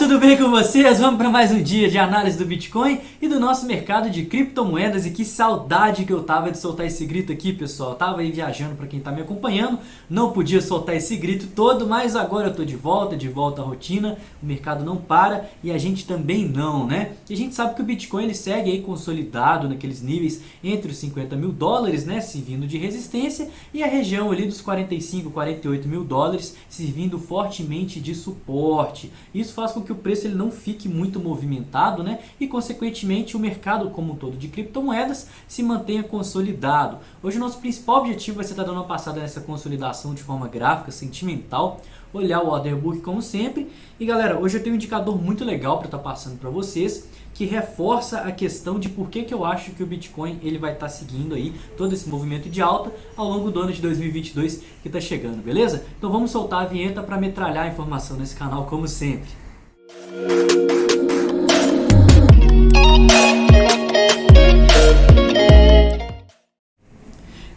tudo bem com vocês? Vamos para mais um dia de análise do Bitcoin e do nosso mercado de criptomoedas. E que saudade que eu tava de soltar esse grito aqui, pessoal. Eu tava aí viajando, para quem tá me acompanhando, não podia soltar esse grito todo, mas agora eu tô de volta à rotina. O mercado não para e a gente também não, né? E a gente sabe que o Bitcoin ele segue aí consolidado naqueles níveis entre os 50 mil dólares, né, servindo de resistência, e a região ali dos 45, 48 mil dólares servindo fortemente de suporte. Isso faz com que o preço ele não fique muito movimentado, né? E consequentemente o mercado como um todo de criptomoedas se mantenha consolidado. Hoje o nosso principal objetivo vai ser estar dando uma passada nessa consolidação de forma gráfica, sentimental, olhar o order book como sempre. E galera, hoje eu tenho um indicador muito legal para estar passando para vocês, que reforça a questão de por que eu acho que o Bitcoin ele vai estar seguindo aí todo esse movimento de alta ao longo do ano de 2022 que está chegando, beleza? Então vamos soltar a vinheta para metralhar a informação nesse canal como sempre.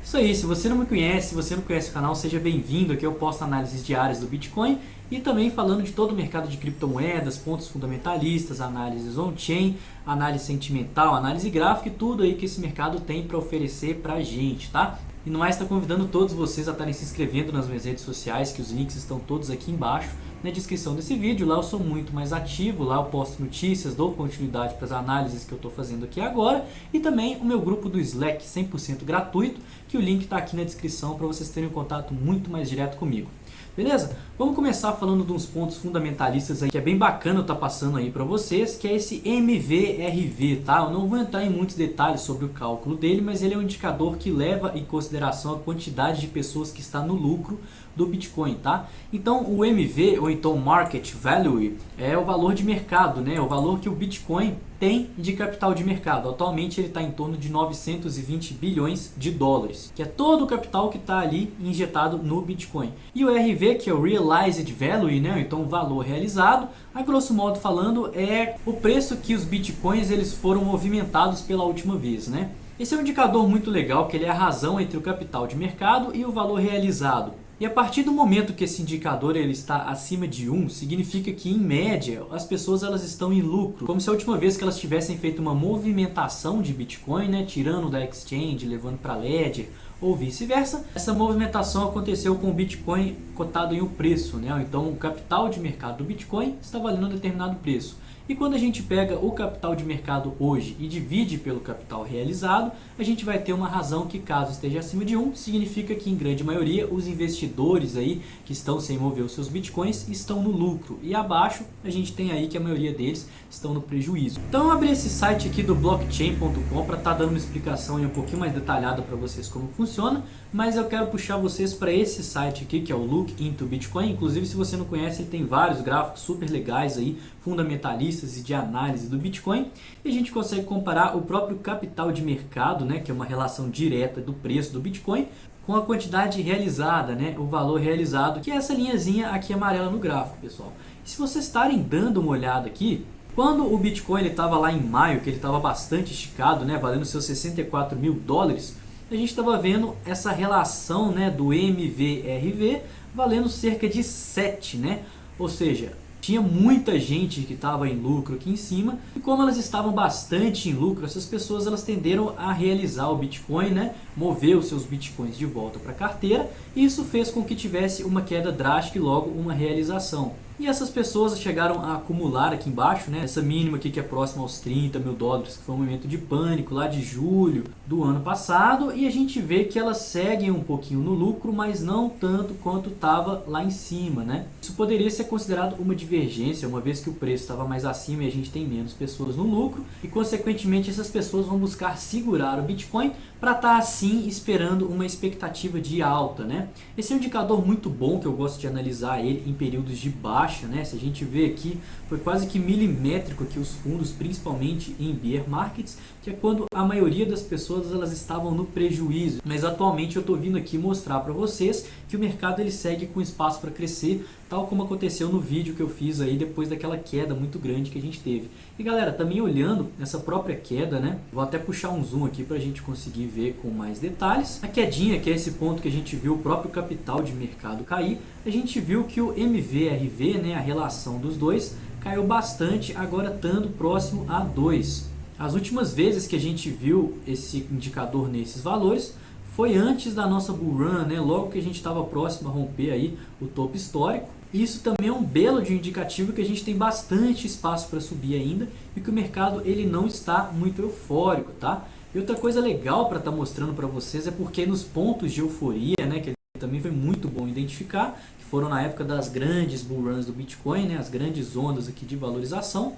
Isso aí, se você não me conhece, se você não conhece o canal, seja bem-vindo. Aqui eu posto análises diárias do Bitcoin e também falando de todo o mercado de criptomoedas, pontos fundamentalistas, análises on-chain, análise sentimental, análise gráfica e tudo aí que esse mercado tem para oferecer pra gente, tá? E no mais, está convidando todos vocês a estarem se inscrevendo nas minhas redes sociais, que os links estão todos aqui embaixo na descrição desse vídeo. Lá eu sou muito mais ativo, lá eu posto notícias, dou continuidade para as análises que eu estou fazendo aqui agora, e também o meu grupo do Slack 100% gratuito, que o link está aqui na descrição para vocês terem um contato muito mais direto comigo. Beleza? Vamos começar falando de uns pontos fundamentalistas aí que é bem bacana eu estar passando aí para vocês, que é esse MVRV, tá? Eu não vou entrar em muitos detalhes sobre o cálculo dele, mas ele é um indicador que leva em consideração a quantidade de pessoas que está no lucro do Bitcoin, tá? Então o MV, ou então Market Value, é o valor de mercado, né? O valor que o Bitcoin tem de capital de mercado. Atualmente ele está em torno de 920 bilhões de dólares, que é todo o capital que está ali injetado no Bitcoin. E o RV, que é o Realized Value, né? Então o valor realizado, a grosso modo falando, é o preço que os Bitcoins eles foram movimentados pela última vez, né? Esse é um indicador muito legal, que ele é a razão entre o capital de mercado e o valor realizado. E a partir do momento que esse indicador ele está acima de 1, significa que em média as pessoas elas estão em lucro, como se a última vez que elas tivessem feito uma movimentação de Bitcoin, né, tirando da exchange, levando para Ledger ou vice-versa, essa movimentação aconteceu com o Bitcoin cotado em um preço, né? Então o capital de mercado do Bitcoin está valendo um determinado preço. E quando a gente pega o capital de mercado hoje e divide pelo capital realizado, a gente vai ter uma razão que, caso esteja acima de 1, significa que em grande maioria os investidores aí que estão sem mover os seus bitcoins estão no lucro. E abaixo a gente tem aí que a maioria deles estão no prejuízo. Então eu abri esse site aqui do blockchain.com para estar dando uma explicação aí um pouquinho mais detalhada para vocês como funciona, mas eu quero puxar vocês para esse site aqui que é o Look into Bitcoin. Inclusive, se você não conhece, ele tem vários gráficos super legais aí, fundamentalistas e de análise do Bitcoin, e a gente consegue comparar o próprio capital de mercado, né, que é uma relação direta do preço do Bitcoin com a quantidade realizada, né, o valor realizado, que é essa linhazinha aqui amarela no gráfico, pessoal. E se vocês estarem dando uma olhada aqui, quando o Bitcoin estava lá em maio, que ele estava bastante esticado, né, valendo seus 64 mil dólares, a gente estava vendo essa relação, né, do MVRV valendo cerca de 7, né, ou seja, tinha muita gente que estava em lucro aqui em cima, e como elas estavam bastante em lucro, essas pessoas elas tenderam a realizar o Bitcoin, né? Mover os seus Bitcoins de volta para a carteira, e isso fez com que tivesse uma queda drástica e logo uma realização. E essas pessoas chegaram a acumular aqui embaixo, né, essa mínima aqui que é próxima aos 30 mil dólares, que foi um momento de pânico lá de julho do ano passado, e a gente vê que elas seguem um pouquinho no lucro, mas não tanto quanto estava lá em cima, né? Isso poderia ser considerado uma divergência, uma vez que o preço estava mais acima e a gente tem menos pessoas no lucro, e consequentemente essas pessoas vão buscar segurar o Bitcoin para estar assim esperando uma expectativa de alta, né? Esse é um indicador muito bom que eu gosto de analisar ele em períodos de baixa, né? Se a gente vê aqui, foi quase que milimétrico aqui os fundos, principalmente em bear markets, que é quando a maioria das pessoas elas estavam no prejuízo. Mas atualmente eu estou vindo aqui mostrar para vocês que o mercado ele segue com espaço para crescer, tal como aconteceu no vídeo que eu fiz aí depois daquela queda muito grande que a gente teve. E galera, também olhando essa própria queda, né, vou até puxar um zoom aqui para a gente conseguir ver com mais detalhes. A quedinha, que é esse ponto que a gente viu o próprio capital de mercado cair, a gente viu que o MVRV, né, a relação dos dois, caiu bastante, agora estando próximo a 2. As últimas vezes que a gente viu esse indicador nesses valores foi antes da nossa bull run, né? Logo que a gente estava próximo a romper aí o topo histórico. Isso também é um belo de indicativo que a gente tem bastante espaço para subir ainda e que o mercado ele não está muito eufórico, tá? E outra coisa legal para estar mostrando para vocês é porque nos pontos de euforia, né, que também foi muito bom identificar, que foram na época das grandes bull runs do Bitcoin, né, as grandes ondas aqui de valorização,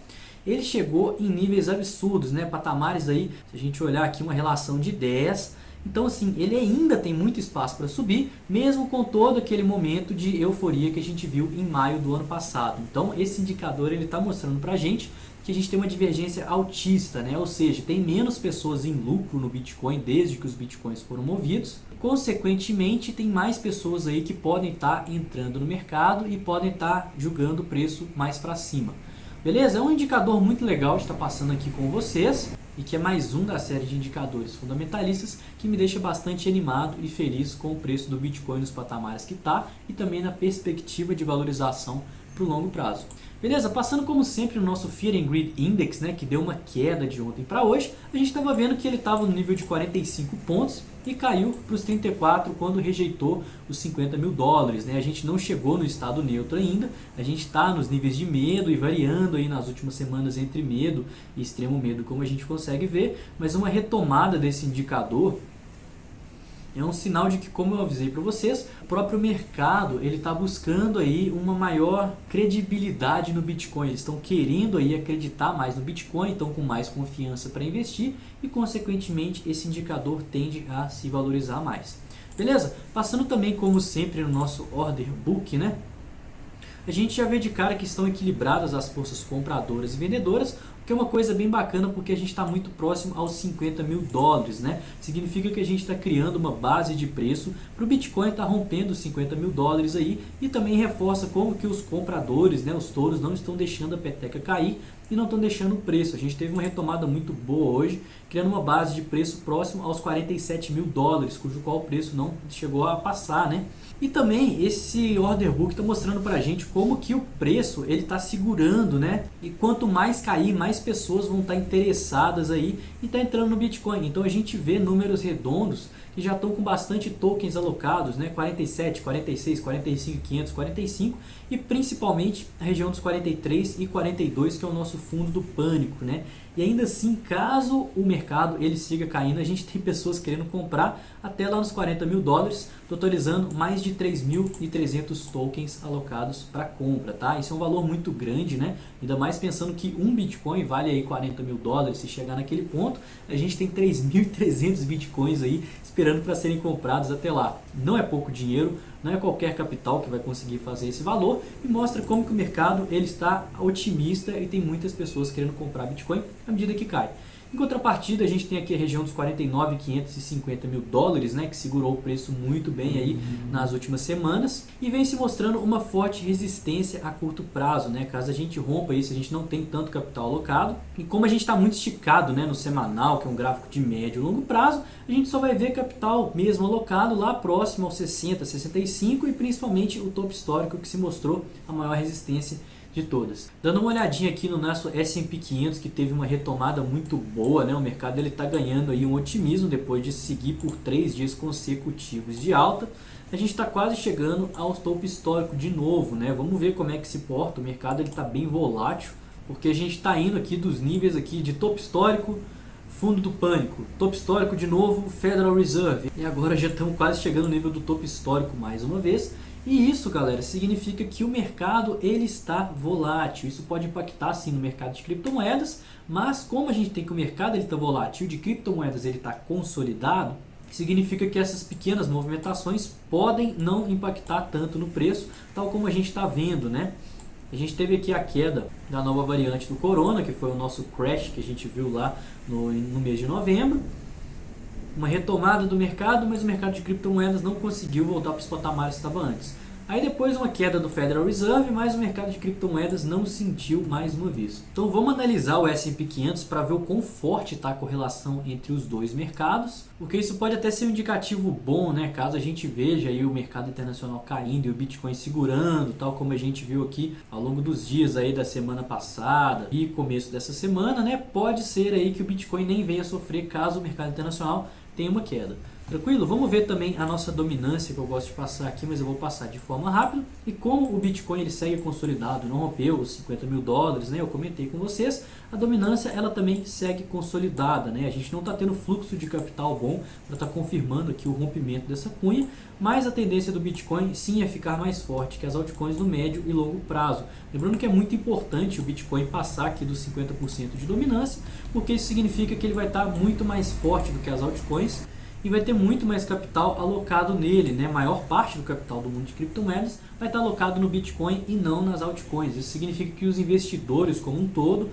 ele chegou em níveis absurdos, né, patamares aí, se a gente olhar aqui uma relação de 10, então assim, ele ainda tem muito espaço para subir, mesmo com todo aquele momento de euforia que a gente viu em maio do ano passado. Então esse indicador ele está mostrando para a gente que a gente tem uma divergência altista, né? Ou seja, tem menos pessoas em lucro no Bitcoin desde que os Bitcoins foram movidos. Consequentemente, tem mais pessoas aí que podem estar entrando no mercado e podem estar jogando o preço mais para cima. Beleza? É um indicador muito legal de estar passando aqui com vocês e que é mais um da série de indicadores fundamentalistas que me deixa bastante animado e feliz com o preço do Bitcoin nos patamares que está e também na perspectiva de valorização para o longo prazo. Beleza? Passando como sempre no nosso Fear and Greed Index, né, que deu uma queda de ontem para hoje, a gente estava vendo que ele estava no nível de 45 pontos e caiu para os 34 quando rejeitou os 50 mil dólares. Né? A gente não chegou no estado neutro ainda, a gente está nos níveis de medo e variando aí nas últimas semanas entre medo e extremo medo, como a gente consegue ver, mas uma retomada desse indicador é um sinal de que, como eu avisei para vocês, o próprio mercado ele está buscando aí uma maior credibilidade no Bitcoin. Eles estão querendo aí acreditar mais no Bitcoin, estão com mais confiança para investir e, consequentemente, esse indicador tende a se valorizar mais. Beleza? Passando também, como sempre, no nosso order book, né? A gente já vê de cara que estão equilibradas as forças compradoras e vendedoras, que é uma coisa bem bacana porque a gente está muito próximo aos 50 mil dólares, né? Significa que a gente está criando uma base de preço para o Bitcoin estar rompendo os 50 mil dólares aí e também reforça como que os compradores, né, os touros, não estão deixando a peteca cair e não estão deixando o preço. A gente teve uma retomada muito boa hoje, criando uma base de preço próximo aos 47 mil dólares, cujo qual o preço não chegou a passar, né? E também esse order book está mostrando para a gente como que o preço ele está segurando, né? E quanto mais cair, mais pessoas vão estar interessadas aí e tá entrando no Bitcoin. Então a gente vê números redondos que já estão com bastante tokens alocados, né? 47, 46, 45, 500, 45 e principalmente a região dos 43 e 42 que é o nosso fundo do pânico, né? E ainda assim, caso o mercado ele siga caindo, a gente tem pessoas querendo comprar até lá nos 40 mil dólares, totalizando mais de 3.300 tokens alocados para compra, tá? Isso é um valor muito grande, né? Ainda mais pensando que um Bitcoin vale aí 40 mil dólares, se chegar naquele ponto, a gente tem 3.300 Bitcoins aí esperando para serem comprados até lá. Não é pouco dinheiro, não é qualquer capital que vai conseguir fazer esse valor e mostra como que o mercado ele está otimista e tem muitas pessoas querendo comprar Bitcoin à medida que cai. Em contrapartida, a gente tem aqui a região dos 49.550 mil dólares, né, que segurou o preço muito bem aí nas últimas semanas e vem se mostrando uma forte resistência a curto prazo, né, caso a gente rompa isso, a gente não tem tanto capital alocado e como a gente está muito esticado, né, no semanal, que é um gráfico de médio e longo prazo, a gente só vai ver capital mesmo alocado lá próximo aos 60, 65 e principalmente o topo histórico que se mostrou a maior resistência de todas. Dando uma olhadinha aqui no nosso S&P 500 que teve uma retomada muito boa, né? O mercado ele está ganhando aí um otimismo depois de seguir por 3 dias consecutivos de alta. A gente está quase chegando ao topo histórico de novo, né? Vamos ver como é que se porta. O mercado ele está bem volátil porque a gente está indo aqui dos níveis aqui de topo histórico, fundo do pânico, topo histórico de novo, Federal Reserve e agora já estamos quase chegando no nível do topo histórico mais uma vez. E isso, galera, significa que o mercado ele está volátil. Isso pode impactar sim no mercado de criptomoedas, mas como a gente tem que o mercado ele está volátil, de criptomoedas ele está consolidado, significa que essas pequenas movimentações podem não impactar tanto no preço, tal como a gente está vendo, né? A gente teve aqui a queda da nova variante do Corona, que foi o nosso crash que a gente viu lá no mês de novembro. Uma retomada do mercado, mas o mercado de criptomoedas não conseguiu voltar para os patamares que estava antes. Aí depois uma queda do Federal Reserve, mas o mercado de criptomoedas não sentiu mais uma vez. Então vamos analisar o S&P 500 para ver o quão forte está a correlação entre os dois mercados, porque isso pode até ser um indicativo bom, né? Caso a gente veja aí o mercado internacional caindo e o Bitcoin segurando, tal como a gente viu aqui ao longo dos dias aí da semana passada e começo dessa semana, né? Pode ser aí que o Bitcoin nem venha sofrer caso o mercado internacional tenha uma queda. Tranquilo? Vamos ver também a nossa dominância, que eu gosto de passar aqui, mas eu vou passar de forma rápida. E como o Bitcoin ele segue consolidado, não rompeu os 50 mil dólares, né? Eu comentei com vocês, a dominância ela também segue consolidada, né? A gente não está tendo fluxo de capital bom para estar confirmando aqui o rompimento dessa cunha, mas a tendência do Bitcoin sim é ficar mais forte que as altcoins no médio e longo prazo. Lembrando que é muito importante o Bitcoin passar aqui dos 50% de dominância, porque isso significa que ele vai estar muito mais forte do que as altcoins, e vai ter muito mais capital alocado nele, né? A maior parte do capital do mundo de criptomoedas vai estar alocado no Bitcoin e não nas altcoins. Isso significa que os investidores como um todo,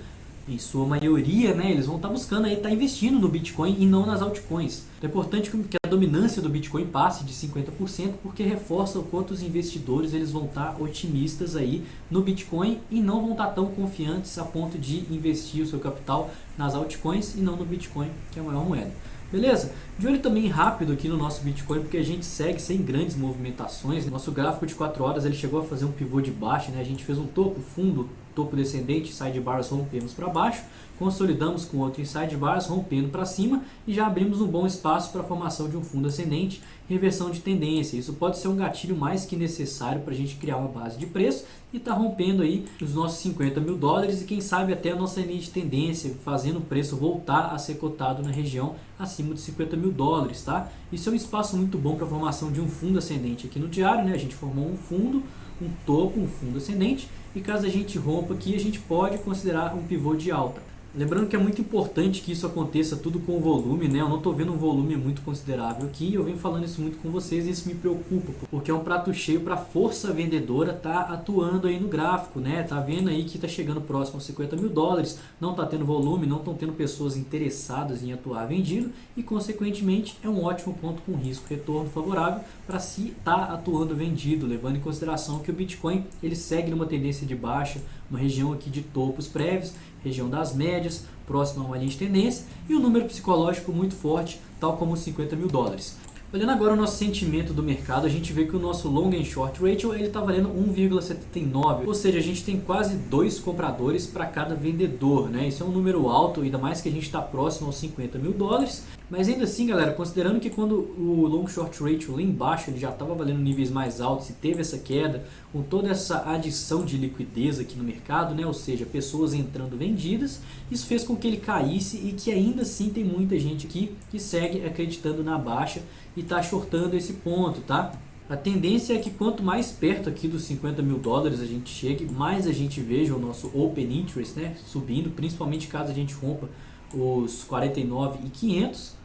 em sua maioria, né, eles vão estar buscando aí, estar investindo no Bitcoin e não nas altcoins. Então é importante que a dominância do Bitcoin passe de 50%, porque reforça o quanto os investidores eles vão estar otimistas aí no Bitcoin e não vão estar tão confiantes a ponto de investir o seu capital nas altcoins e não no Bitcoin, que é a maior moeda. Beleza? De olho também rápido aqui no nosso Bitcoin, porque a gente segue sem grandes movimentações. Nosso gráfico de 4 horas ele chegou a fazer um pivô de baixa, né? A gente fez um topo, fundo, topo descendente, sidebars rompemos para baixo, consolidamos com outro em sidebars rompendo para cima e já abrimos um bom espaço para a formação de um fundo ascendente, reversão de tendência. Isso pode ser um gatilho mais que necessário para a gente criar uma base de preço e tá rompendo aí os nossos 50 mil dólares e quem sabe até a nossa linha de tendência, fazendo o preço voltar a ser cotado na região acima de 50 mil dólares, tá? Isso é um espaço muito bom para a formação de um fundo ascendente aqui no diário, né? A gente formou um fundo, um topo, um fundo ascendente e caso a gente rompa aqui, a gente pode considerar um pivô de alta. Lembrando que é muito importante que isso aconteça tudo com volume, né? Eu não estou vendo um volume muito considerável aqui, eu venho falando isso muito com vocês e isso me preocupa, porque é um prato cheio para a força vendedora tá atuando aí no gráfico, né? Tá vendo aí que tá chegando próximo aos 50 mil dólares, não tá tendo volume, não estão tendo pessoas interessadas em atuar vendido e consequentemente é um ótimo ponto com risco retorno favorável para se tá atuando vendido, levando em consideração que o Bitcoin ele segue numa tendência de baixa, uma região aqui de topos prévios, região das médias, próximo a uma linha de tendência e um número psicológico muito forte, tal como os 50 mil dólares. Olhando agora o nosso sentimento do mercado, a gente vê que o nosso long and short ratio ele está valendo 1,79, ou seja, a gente tem quase 2 compradores para cada vendedor, né? Isso é um número alto, ainda mais que a gente está próximo aos 50 mil dólares, mas ainda assim, galera, considerando que quando o long short ratio lá embaixo ele já estava valendo níveis mais altos e teve essa queda, com toda essa adição de liquidez aqui no mercado, né? Ou seja, pessoas entrando vendidas, isso fez com que ele caísse e que ainda assim tem muita gente aqui que segue acreditando na baixa e está shortando esse ponto, tá? A tendência é que quanto mais perto aqui dos 50 mil dólares a gente chegue, mais a gente veja o nosso Open Interest, né, subindo, principalmente caso a gente rompa os 49.500.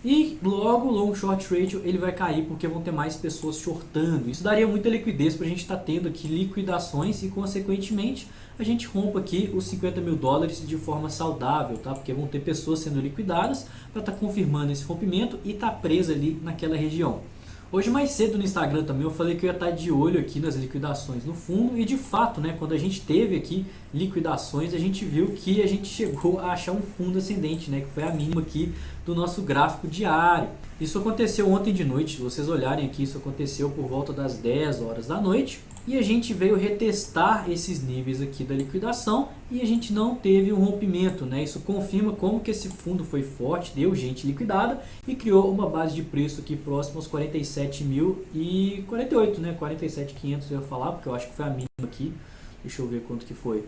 E logo o long short ratio ele vai cair porque vão ter mais pessoas shortando. Isso daria muita liquidez para a gente estar tendo aqui liquidações e consequentemente a gente rompa aqui os 50 mil dólares de forma saudável, tá? Porque vão ter pessoas sendo liquidadas para estar confirmando esse rompimento e estar presa ali naquela região. Hoje mais cedo no Instagram também eu falei que eu ia estar de olho aqui nas liquidações no fundo e de fato, né, quando a gente teve aqui liquidações, a gente viu que a gente chegou a achar um fundo ascendente, né, que foi a mínima aqui do nosso gráfico diário. Isso aconteceu ontem de noite, se vocês olharem aqui, isso aconteceu por volta das 10 horas da noite. E a gente veio retestar esses níveis aqui da liquidação e a gente não teve um rompimento, né? Isso confirma como que esse fundo foi forte, deu gente liquidada e criou uma base de preço aqui próximo aos 47.048, né? 47.500 eu ia falar, porque eu acho que foi a mínima aqui. Deixa eu ver quanto que foi.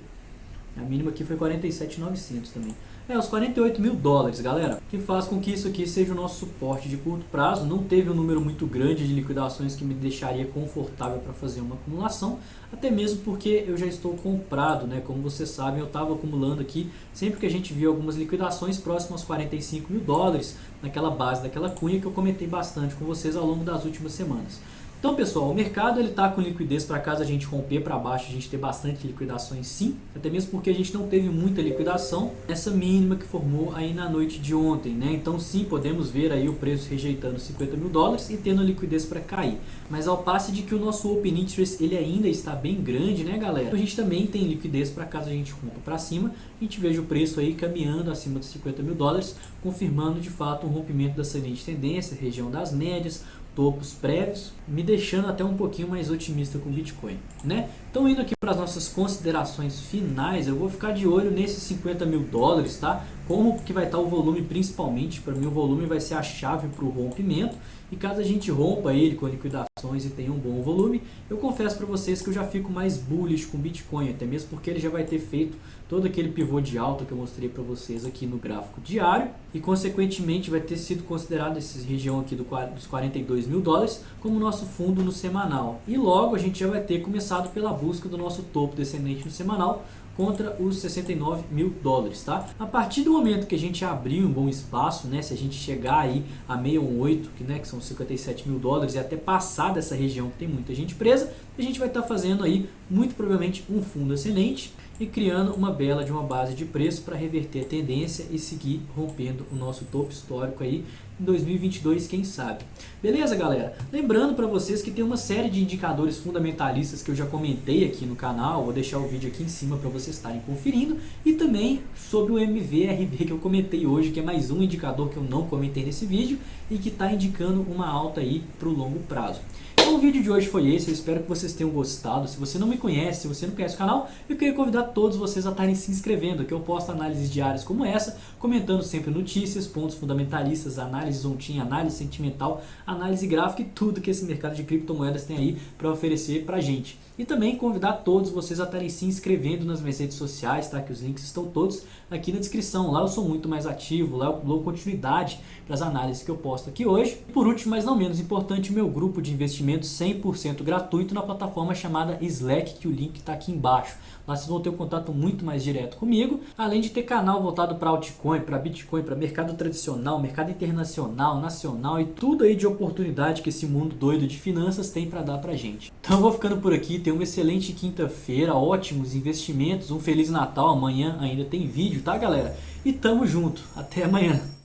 A mínima aqui foi 47.900 também. Os 48 mil dólares, galera, que faz com que isso aqui seja o nosso suporte de curto prazo. Não teve um número muito grande de liquidações que me deixaria confortável para fazer uma acumulação, até mesmo porque eu já estou comprado, né? Como vocês sabem, eu estava acumulando aqui sempre que a gente viu algumas liquidações próximas aos 45 mil dólares, naquela base daquela cunha que eu comentei bastante com vocês ao longo das últimas semanas. Então, pessoal, o mercado ele está com liquidez para caso a gente romper para baixo, a gente ter bastante liquidações sim, até mesmo porque a gente não teve muita liquidação nessa mínima que formou aí na noite de ontem, né? Então, sim, podemos ver aí o preço rejeitando $50.000 e tendo liquidez para cair. Mas ao passo de que o nosso Open Interest ele ainda está bem grande, né, galera? A gente também tem liquidez para caso a gente rompa para cima, a gente veja o preço aí caminhando acima dos $50.000, confirmando de fato um rompimento da ascendente tendência, região das médias, topos prévios, me deixando até um pouquinho mais otimista com o Bitcoin, né? Então, indo aqui para as nossas considerações finais, eu vou ficar de olho nesses $50.000, tá? Como que vai estar o volume principalmente, para mim o volume vai ser a chave para o rompimento, e caso a gente rompa ele com liquidações e tenha um bom volume, eu confesso para vocês que eu já fico mais bullish com o Bitcoin, até mesmo porque ele já vai ter feito todo aquele pivô de alta que eu mostrei para vocês aqui no gráfico diário, e consequentemente vai ter sido considerado essa região aqui dos $42.000 como nosso fundo no semanal, e logo a gente já vai ter começado pela busca do nosso topo descendente no semanal contra os $69.000, tá? A partir do momento que a gente abrir um bom espaço, né, se a gente chegar aí a 618, que são $57.000 e até passar dessa região que tem muita gente presa, a gente vai estar fazendo aí muito provavelmente um fundo ascendente e criando uma bela de uma base de preço para reverter a tendência e seguir rompendo o nosso topo histórico aí em 2022, quem sabe. Beleza, galera? Lembrando para vocês que tem uma série de indicadores fundamentalistas que eu já comentei aqui no canal, vou deixar o vídeo aqui em cima para vocês estarem conferindo, e também sobre o MVRV que eu comentei hoje, que é mais um indicador que eu não comentei nesse vídeo e que está indicando uma alta aí para o longo prazo. Então o vídeo de hoje foi esse, eu espero que vocês tenham gostado. Se você não me conhece, se você não conhece o canal, eu queria convidar todos vocês a estarem se inscrevendo, que eu posto análises diárias como essa, comentando sempre notícias, pontos fundamentalistas, análise on-chain, análise sentimental, análise gráfica e tudo que esse mercado de criptomoedas tem aí para oferecer pra gente. E também convidar todos vocês a estarem se inscrevendo nas minhas redes sociais, tá? Que os links estão todos aqui na descrição. Lá eu sou muito mais ativo, lá eu dou continuidade para as análises que eu posto aqui hoje. E por último, mas não menos importante, o meu grupo de investimento 100% gratuito na plataforma chamada Slack, que o link está aqui embaixo. Lá vocês vão ter um contato muito mais direto comigo, além de ter canal voltado para altcoin, para Bitcoin, para mercado tradicional, mercado internacional, nacional e tudo aí de oportunidade que esse mundo doido de finanças tem para dar pra gente. Então eu vou ficando por aqui, tenha uma excelente quinta-feira, ótimos investimentos, um Feliz Natal, amanhã ainda tem vídeo, tá, galera? E tamo junto, até amanhã!